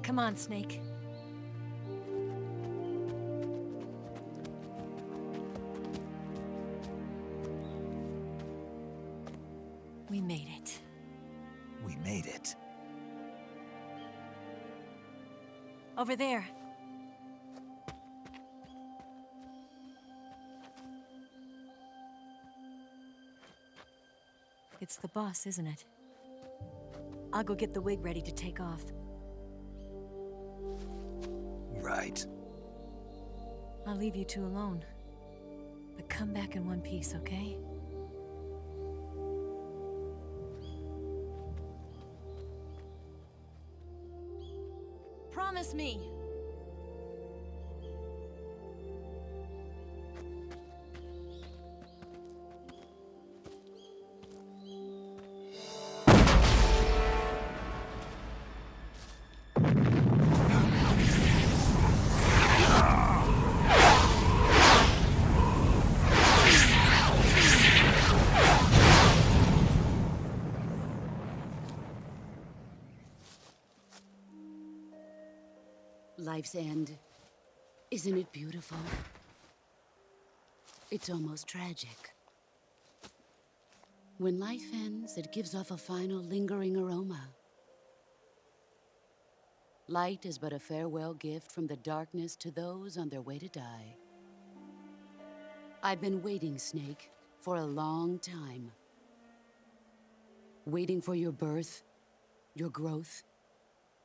Come on, Snake. We made it. We made it. Over there. It's the boss, isn't it? I'll go get the wig ready to take off. Right. I'll leave you two alone. But come back in one piece, okay? Promise me! Life's end. Isn't it beautiful? It's almost tragic. When life ends, it gives off a final lingering aroma. Light is but a farewell gift from the darkness to those on their way to die. I've been waiting, Snake, for a long time. Waiting for your birth, your growth,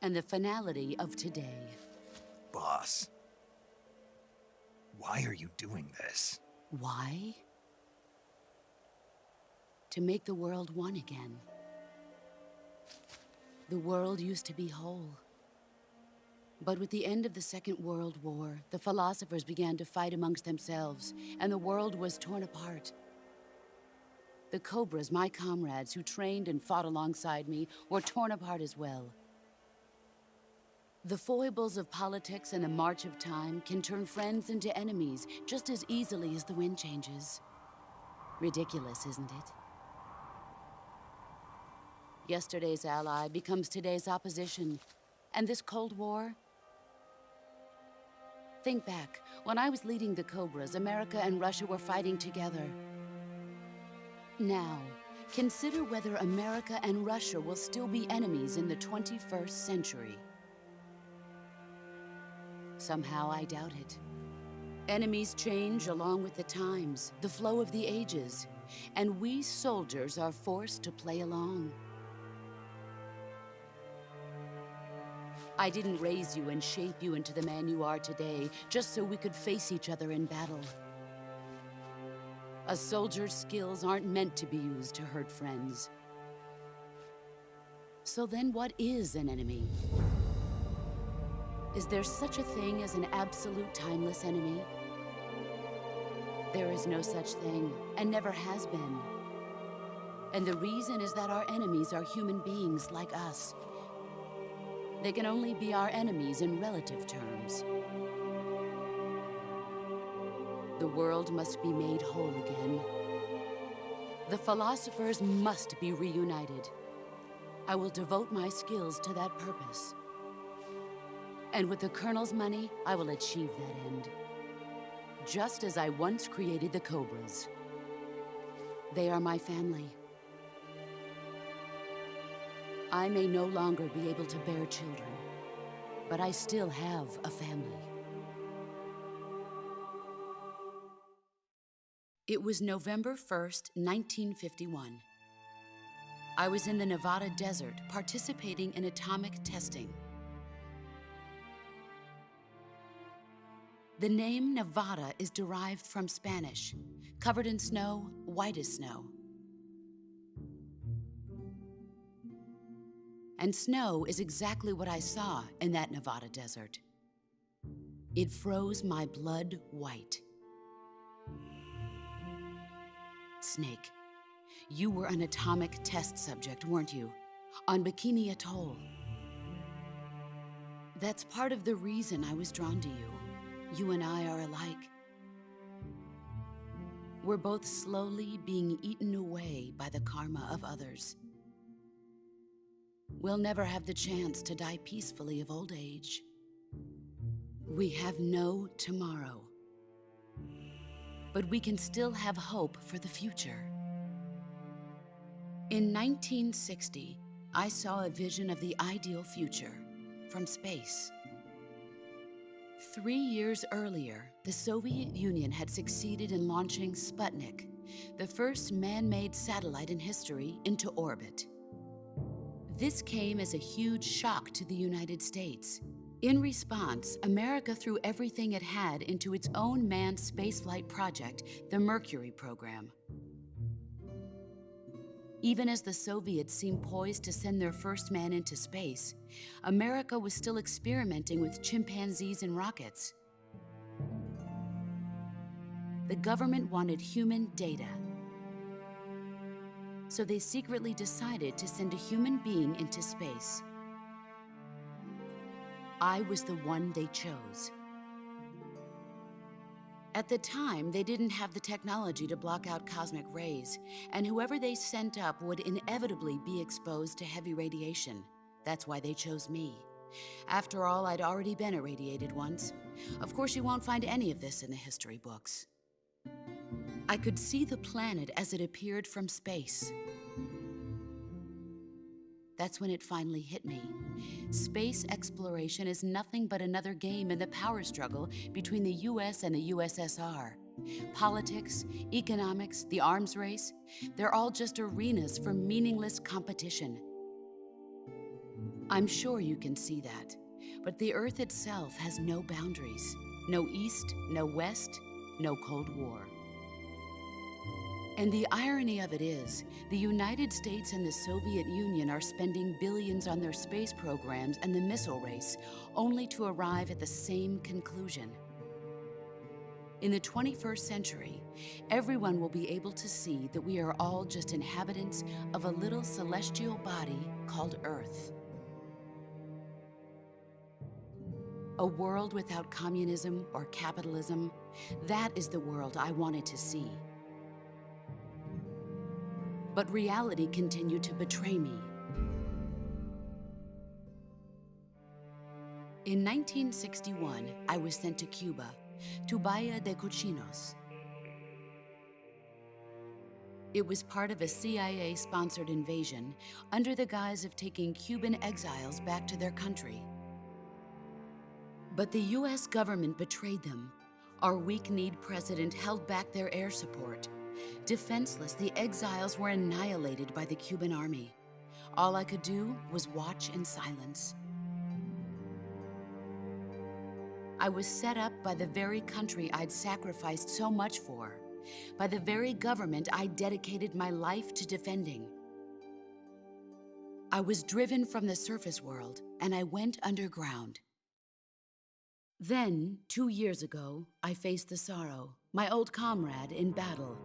and the finality of today. Boss. Why are you doing this? Why? To make the world one again. The world used to be whole. But with the end of the Second World War, the philosophers began to fight amongst themselves, and the world was torn apart. The Cobras, my comrades who trained and fought alongside me, were torn apart as well. The foibles of politics and the march of time can turn friends into enemies just as easily as the wind changes. Ridiculous, isn't it? Yesterday's ally becomes today's opposition, and this Cold War? Think back. When I was leading the Cobras, America and Russia were fighting together. Now, consider whether America and Russia will still be enemies in the 21st century. Somehow I doubt it. Enemies change along with the times, the flow of the ages, and we soldiers are forced to play along. I didn't raise you and shape you into the man you are today just so we could face each other in battle. A soldier's skills aren't meant to be used to hurt friends. So then what is an enemy? Is there such a thing as an absolute timeless enemy? There is no such thing, and never has been. And the reason is that our enemies are human beings like us. They can only be our enemies in relative terms. The world must be made whole again. The philosophers must be reunited. I will devote my skills to that purpose. And with the Colonel's money, I will achieve that end. Just as I once created the Cobras. They are my family. I may no longer be able to bear children, but I still have a family. It was November 1st, 1951. I was in the Nevada desert participating in atomic testing. The name Nevada is derived from Spanish, covered in snow, white as snow. And snow is exactly what I saw in that Nevada desert. It froze my blood white. Snake, you were an atomic test subject, weren't you? On Bikini Atoll. That's part of the reason I was drawn to you. You and I are alike. We're both slowly being eaten away by the karma of others. we'll never have the chance to die peacefully of old age. We have no tomorrow. But we can still have hope for the future. In 1960, I saw a vision of the ideal future from space. 3 years earlier, the Soviet Union had succeeded in launching Sputnik, the first man-made satellite in history, into orbit. This came as a huge shock to the United States. In response, America threw everything it had into its own manned spaceflight project, the Mercury program. Even as the Soviets seemed poised to send their first man into space, America was still experimenting with chimpanzees and rockets. The government wanted human data, so they secretly decided to send a human being into space. I was the one they chose. At the time, they didn't have the technology to block out cosmic rays, and whoever they sent up would inevitably be exposed to heavy radiation. That's why they chose me. After all, I'd already been irradiated once. Of course, you won't find any of this in the history books. I could see the planet as it appeared from space. That's when it finally hit me. Space exploration is nothing but another game in the power struggle between the US and the USSR. Politics, economics, the arms race, they're all just arenas for meaningless competition. I'm sure you can see that, but the Earth itself has no boundaries. No East, no West, no Cold War. And the irony of it is, the United States and the Soviet Union are spending billions on their space programs and the missile race, only to arrive at the same conclusion. In the 21st century, everyone will be able to see that we are all just inhabitants of a little celestial body called Earth. A world without communism or capitalism, that is the world I wanted to see. But reality continued to betray me. In 1961, I was sent to Cuba, to Bahia de Cochinos. It was part of a CIA-sponsored invasion under the guise of taking Cuban exiles back to their country. But the US government betrayed them. Our weak-kneed president held back their air support. Defenseless, the exiles were annihilated by the Cuban army. All I could do was watch in silence. I was set up by the very country I'd sacrificed so much for, by the very government I dedicated my life to defending. I was driven from the surface world, and I went underground. Then, 2 years ago, I faced the Sorrow, my old comrade in battle.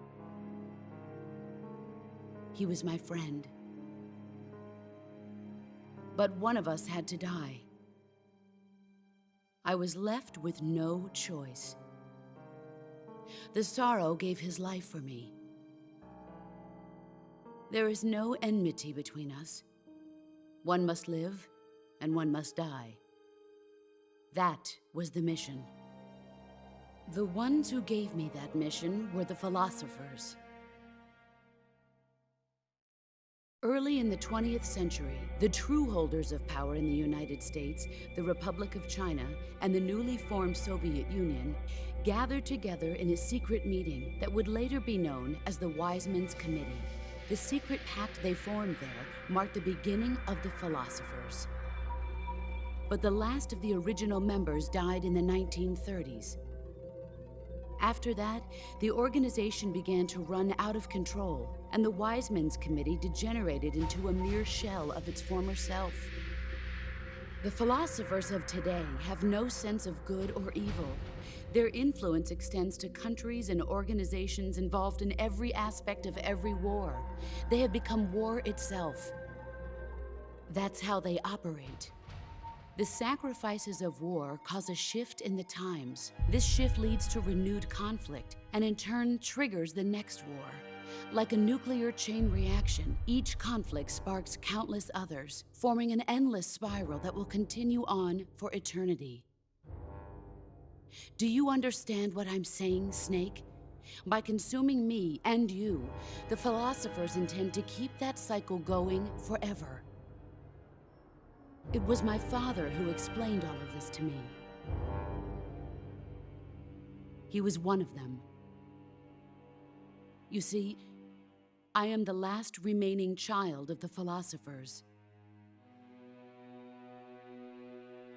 He was my friend. But one of us had to die. I was left with no choice. The Sorrow gave his life for me. There is no enmity between us. One must live, and one must die. That was the mission. The ones who gave me that mission were the philosophers. Early in the 20th century, the true holders of power in the United States, the Republic of China, and the newly formed Soviet Union gathered together in a secret meeting that would later be known as the Wise Men's Committee. The secret pact they formed there marked the beginning of the philosophers. But the last of the original members died in the 1930s. After that, the organization began to run out of control, and the Wise Men's Committee degenerated into a mere shell of its former self. The philosophers of today have no sense of good or evil. Their influence extends to countries and organizations involved in every aspect of every war. They have become war itself. That's how they operate. The sacrifices of war cause a shift in the times. This shift leads to renewed conflict, and in turn triggers the next war. Like a nuclear chain reaction, each conflict sparks countless others, forming an endless spiral that will continue on for eternity. Do you understand what I'm saying, Snake? By consuming me and you, the philosophers intend to keep that cycle going forever. It was my father who explained all of this to me. He was one of them. You see, I am the last remaining child of the philosophers.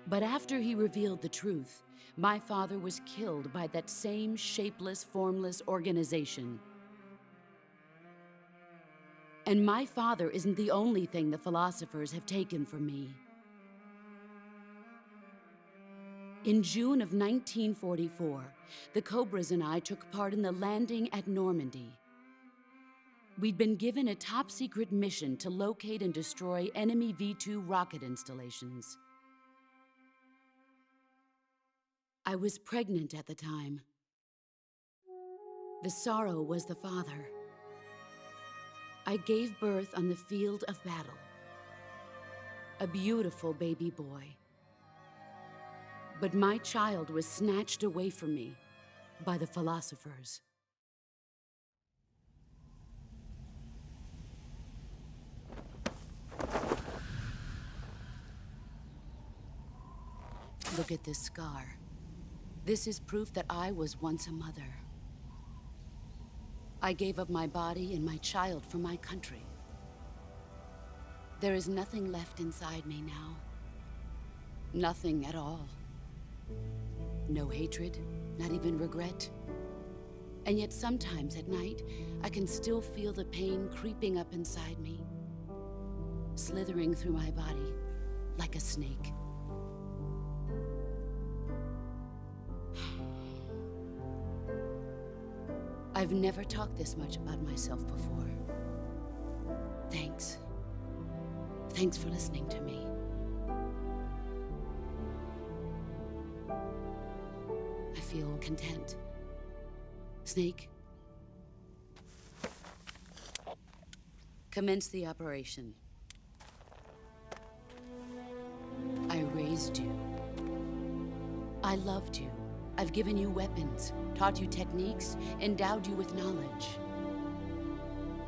But after he revealed the truth, my father was killed by that same shapeless, formless organization. And my father isn't the only thing the philosophers have taken from me. In June of 1944, the Cobras and I took part in the landing at Normandy. We'd been given a top-secret mission to locate and destroy enemy V-2 rocket installations. I was pregnant at the time. The sorrow was the father. I gave birth on the field of battle. A beautiful baby boy. But my child was snatched away from me by the philosophers. Look at this scar. This is proof that I was once a mother. I gave up my body and my child for my country. There is nothing left inside me now. Nothing at all. No hatred, not even regret. And yet sometimes at night, I can still feel the pain creeping up inside me, slithering through my body like a snake. I've never talked this much about myself before. Thanks. Thanks for listening to me. I feel content. Snake, commence the operation. I raised you. I loved you. I've given you weapons, taught you techniques, endowed you with knowledge.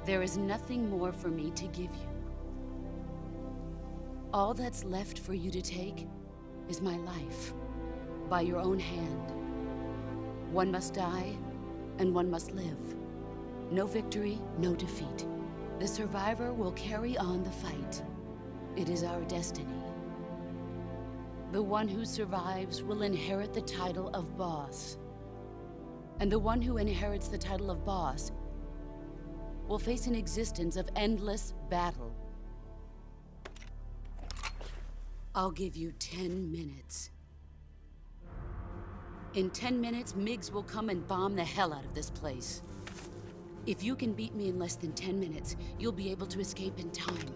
There is nothing more for me to give you. All that's left for you to take is my life, by your own hand. One must die, and one must live. No victory, no defeat. The survivor will carry on the fight. It is our destiny. The one who survives will inherit the title of boss. And the one who inherits the title of boss will face an existence of endless battle. I'll give you 10 minutes. In 10 minutes, MiGs will come and bomb the hell out of this place. If you can beat me in less than 10 minutes, you'll be able to escape in time.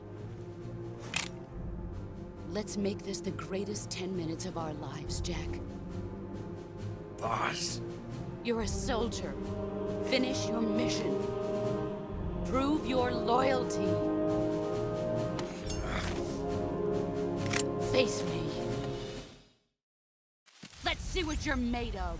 Let's make this the greatest 10 minutes of our lives, Jack. Boss. You're a soldier. Finish your mission. Prove your loyalty. Face me. Let's see what you're made of.